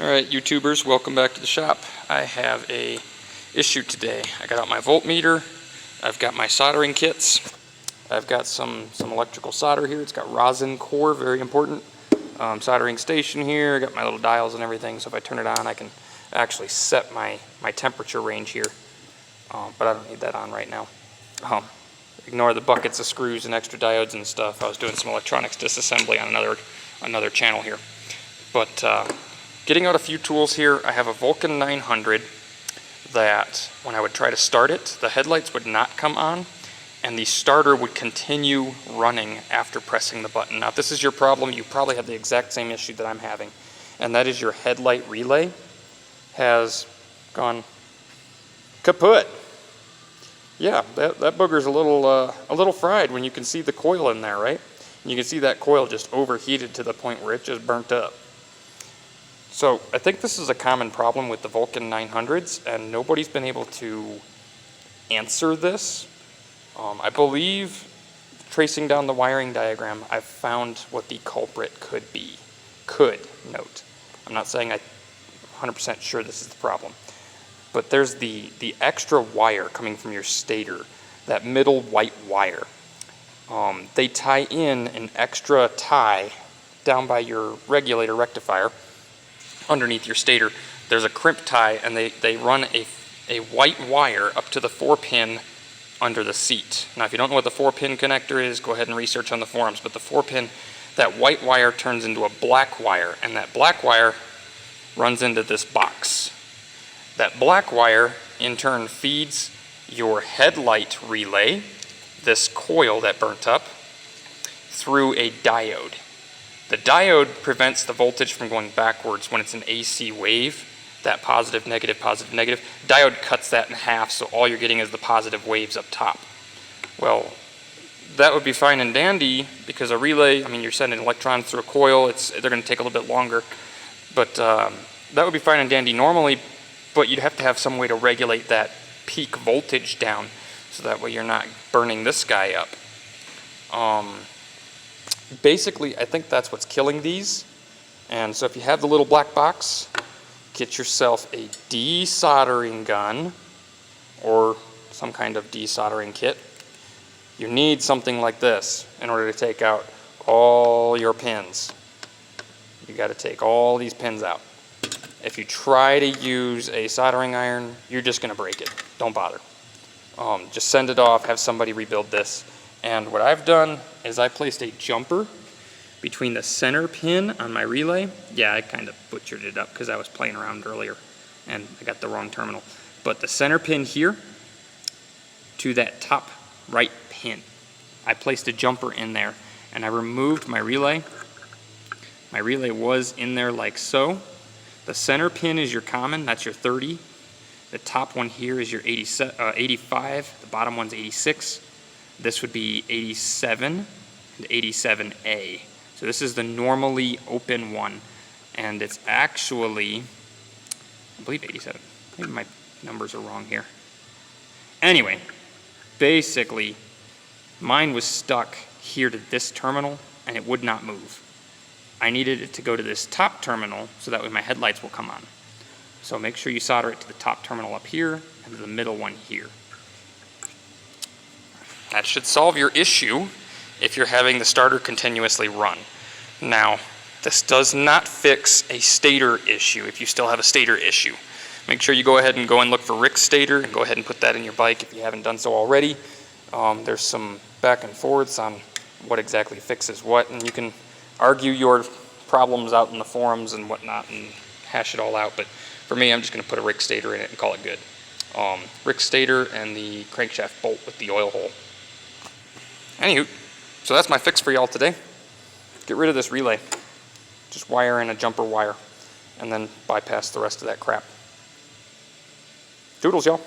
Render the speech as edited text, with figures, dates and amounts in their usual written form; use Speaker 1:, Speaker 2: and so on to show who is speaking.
Speaker 1: Alright, YouTubers, welcome back to the shop. I have a issue today. I got out my voltmeter, I've got my soldering kits, I've got some electrical solder here. It's got rosin core, very important. Soldering station here, I got my little dials and everything, so if I turn it on I can actually set my temperature range here. But I don't need that on right now. Ignore the buckets of screws and extra diodes and stuff. I was doing some electronics disassembly on another channel here. But getting out a few tools here, I have a Vulcan 900 that when I would try to start it, the headlights would not come on and the starter would continue running after pressing the button. Now if this is your problem, you probably have the exact same issue that I'm having, and that is your headlight relay has gone kaput. Yeah, that booger's a little fried when you can see the coil in there, right? And you can see that coil just overheated to the point where it just burnt up. So I think this is a common problem with the Vulcan 900s, and nobody's been able to answer this. I believe, tracing down the wiring diagram, I've found what the culprit could be. Note. I'm not saying I'm 100% sure this is the problem. But there's the extra wire coming from your stator, that middle white wire. They tie in an extra tie down by your regulator rectifier. Underneath your stator, there's a crimp tie, and they run a white wire up to the 4-pin under the seat. Now, if you don't know what the 4-pin connector is, go ahead and research on the forums. But the 4-pin, that white wire turns into a black wire, and that black wire runs into this box. That black wire, in turn, feeds your headlight relay, this coil that burnt up, through a diode. The diode prevents the voltage from going backwards when it's an AC wave, that positive, negative, positive, negative. Diode cuts that in half, so all you're getting is the positive waves up top. Well, that would be fine and dandy because a relay, I mean, you're sending electrons through a coil, they're going to take a little bit longer. But that would be fine and dandy normally, but you'd have to have some way to regulate that peak voltage down so that way you're not burning this guy up. Basically, I think that's what's killing these. And so if you have the little black box, get yourself a desoldering gun or some kind of desoldering kit. You need something like this in order to take out all your pins. You got to take all these pins out. If you try to use a soldering iron, you're just going to break it. Don't bother. Just send it off, have somebody rebuild this. And what I've done is I placed a jumper between the center pin on my relay. Yeah, I kind of butchered it up because I was playing around earlier and I got the wrong terminal. But the center pin here to that top right pin, I placed a jumper in there and I removed my relay. My relay was in there like so. The center pin is your common, that's your 30. The top one here is your 85, the bottom one's 86. This would be 87 and 87A. So this is the normally open one, and it's actually, I believe 87. Maybe my numbers are wrong here. Anyway, basically, mine was stuck here to this terminal, and it would not move. I needed it to go to this top terminal so that way my headlights will come on. So make sure you solder it to the top terminal up here and to the middle one here. That should solve your issue if you're having the starter continuously run. Now, this does not fix a stator issue if you still have a stator issue. Make sure you go ahead and look for Rick's stator and go ahead and put that in your bike if you haven't done so already. There's some back and forths on what exactly fixes what, and you can argue your problems out in the forums and whatnot and hash it all out, but for me, I'm just going to put a Rick stator in it and call it good. Rick stator and the crankshaft bolt with the oil hole. Anywho, so that's my fix for y'all today. Get rid of this relay. Just wire in a jumper wire and then bypass the rest of that crap. Doodles, y'all.